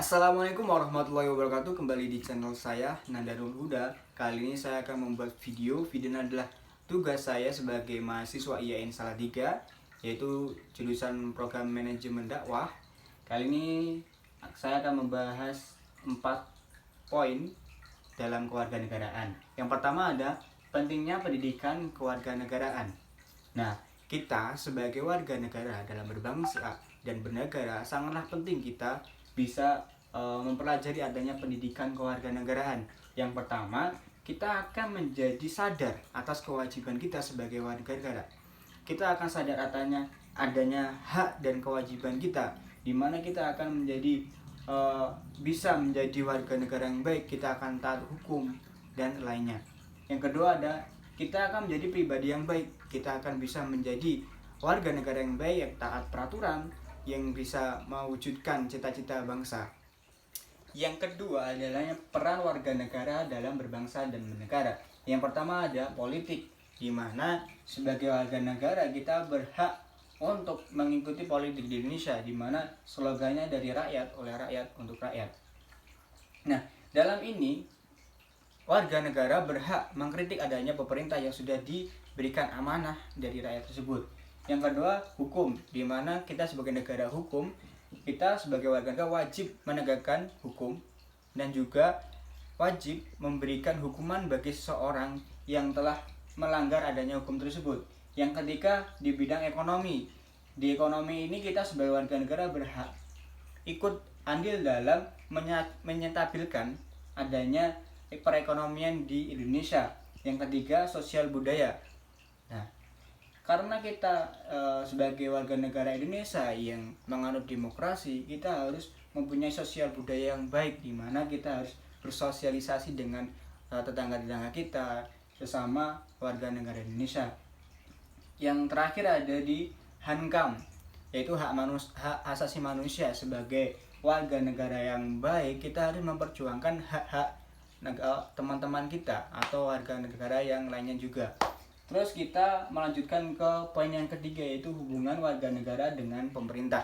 Assalamualaikum warahmatullahi wabarakatuh. Kembali di channel saya Nandanul Huda. Kali ini saya akan membuat video. Video ini adalah tugas saya sebagai mahasiswa IAIN Salatiga, yaitu jurusan program manajemen dakwah. Kali ini saya akan membahas 4 poin dalam kewarganegaraan. Yang pertama ada pentingnya pendidikan kewarganegaraan. Nah, kita sebagai warga negara dalam berbangsa dan bernegara sangatlah penting kita bisa mempelajari adanya pendidikan kewarganegaraan. Yang pertama, kita akan menjadi sadar atas kewajiban kita sebagai warga negara. Kita akan sadar adanya hak dan kewajiban kita, di mana kita akan menjadi bisa menjadi warga negara yang baik. Kita akan taat hukum dan lainnya. Yang kedua ada kita akan menjadi pribadi yang baik. Kita akan bisa menjadi warga negara yang baik, yang taat peraturan, yang bisa mewujudkan cita-cita bangsa. Yang kedua adalah peran warga negara dalam berbangsa dan bernegara. Yang pertama ada politik, di mana sebagai warga negara kita berhak untuk mengikuti politik di Indonesia, di mana slogannya dari rakyat, oleh rakyat, untuk rakyat. Nah, dalam ini warga negara berhak mengkritik adanya pemerintah yang sudah diberikan amanah dari rakyat tersebut. Yang kedua, hukum, di mana kita sebagai negara hukum, kita sebagai warga negara wajib menegakkan hukum dan juga wajib memberikan hukuman bagi seseorang yang telah melanggar adanya hukum tersebut. Yang ketiga, di bidang ekonomi. Di ekonomi ini kita sebagai warga negara berhak ikut andil dalam menyetabilkan adanya perekonomian di Indonesia. Yang ketiga, sosial budaya. Nah, karena kita sebagai warga negara Indonesia yang menganut demokrasi, kita harus mempunyai sosial budaya yang baik, di mana kita harus bersosialisasi dengan tetangga-tetangga kita, sesama warga negara Indonesia. Yang terakhir ada di HANKAM, yaitu hak asasi manusia. Sebagai warga negara yang baik, kita harus memperjuangkan hak-hak teman-teman kita atau warga negara yang lainnya juga. Terus kita melanjutkan ke poin yang ketiga, yaitu hubungan warga negara dengan pemerintah.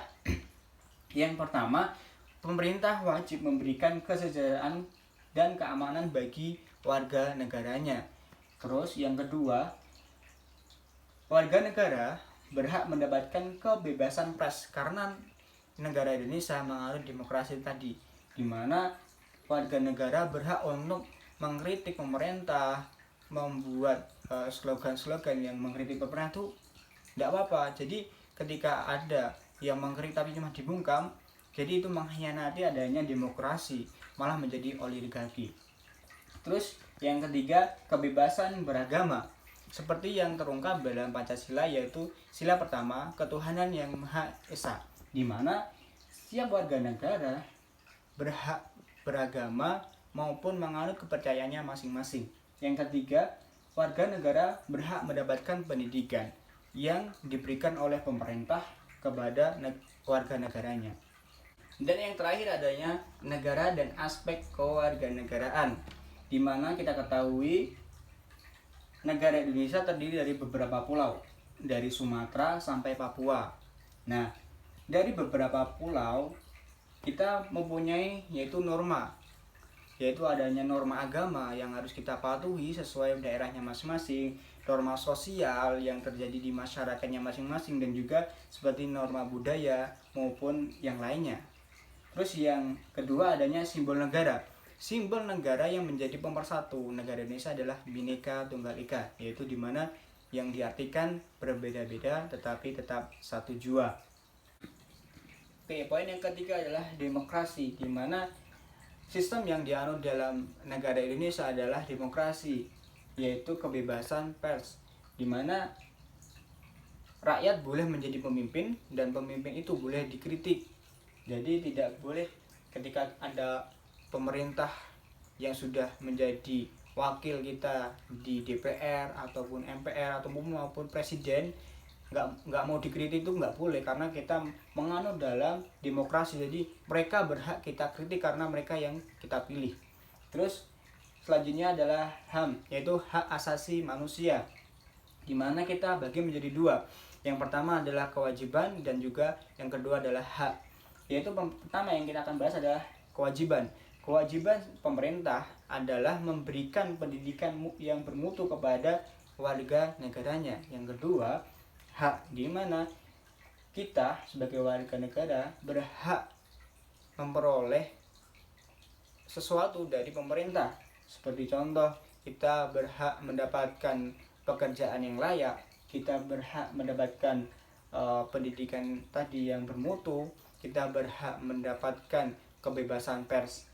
Yang pertama, pemerintah wajib memberikan kesejahteraan dan keamanan bagi warga negaranya. Terus yang kedua, warga negara berhak mendapatkan kebebasan pers, karena negara Indonesia menganut demokrasi tadi, di mana warga negara berhak untuk mengkritik pemerintah, membuat slogan-slogan yang mengkritik pemerintah itu tidak apa-apa. Jadi ketika ada yang mengkritik tapi cuma dibungkam, jadi itu mengkhianati adanya demokrasi, malah menjadi oligarki. Terus yang ketiga, kebebasan beragama, seperti yang terungkap dalam Pancasila, yaitu sila pertama, ketuhanan yang Maha Esa, di mana setiap warga negara berhak beragama maupun menganut kepercayaannya masing-masing. Yang ketiga, warga negara berhak mendapatkan pendidikan yang diberikan oleh pemerintah kepada warga negaranya. Dan yang terakhir adanya negara dan aspek kewarganegaraan, di mana kita ketahui negara Indonesia terdiri dari beberapa pulau, dari Sumatera sampai Papua. Nah, dari beberapa pulau kita mempunyai yaitu norma, yaitu adanya norma agama yang harus kita patuhi sesuai daerahnya masing-masing, norma sosial yang terjadi di masyarakatnya masing-masing, dan juga seperti norma budaya maupun yang lainnya. Terus yang kedua adanya simbol negara. Simbol negara yang menjadi pemersatu negara Indonesia adalah Bhinneka Tunggal Ika, yaitu dimana yang diartikan berbeda-beda tetapi tetap satu jua. Oke, poin yang ketiga adalah demokrasi, di mana sistem yang dianut dalam negara Indonesia adalah demokrasi, yaitu kebebasan pers, di mana rakyat boleh menjadi pemimpin dan pemimpin itu boleh dikritik. Jadi tidak boleh ketika ada pemerintah yang sudah menjadi wakil kita di DPR ataupun MPR ataupun maupun presiden nggak mau dikritik, itu nggak boleh, karena kita menganut dalam demokrasi. Jadi mereka berhak kita kritik karena mereka yang kita pilih. Terus selanjutnya adalah HAM, yaitu hak asasi manusia, di mana kita bagi menjadi dua. Yang pertama adalah kewajiban dan juga yang kedua adalah hak. Yaitu pertama yang kita akan bahas adalah kewajiban. Kewajiban pemerintah adalah memberikan pendidikan yang bermutu kepada warga negaranya. Yang kedua, hak, di mana kita sebagai warga negara berhak memperoleh sesuatu dari pemerintah. Seperti contoh, kita berhak mendapatkan pekerjaan yang layak, kita berhak mendapatkan pendidikan tadi yang bermutu, kita berhak mendapatkan kebebasan pers.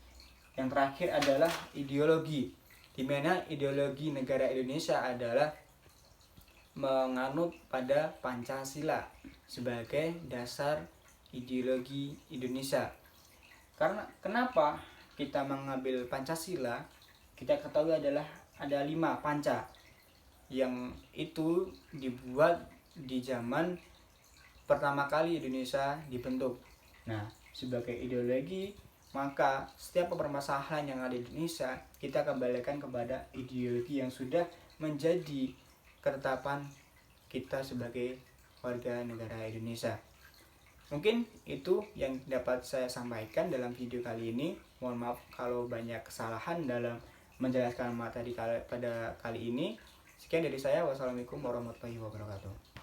Yang terakhir adalah ideologi, di mana ideologi negara Indonesia adalah menganut pada Pancasila sebagai dasar ideologi Indonesia. Karena kenapa kita mengambil Pancasila? Kita ketahui adalah ada 5 panca yang itu dibuat di zaman pertama kali Indonesia dibentuk. Nah, sebagai ideologi, maka setiap permasalahan yang ada di Indonesia kita kembalikan kepada ideologi yang sudah menjadi ketetapan kita sebagai warga negara Indonesia. Mungkin itu yang dapat saya sampaikan dalam video kali ini. Mohon maaf kalau banyak kesalahan dalam menjelaskan materi pada kali ini. Sekian dari saya. Wassalamualaikum warahmatullahi wabarakatuh.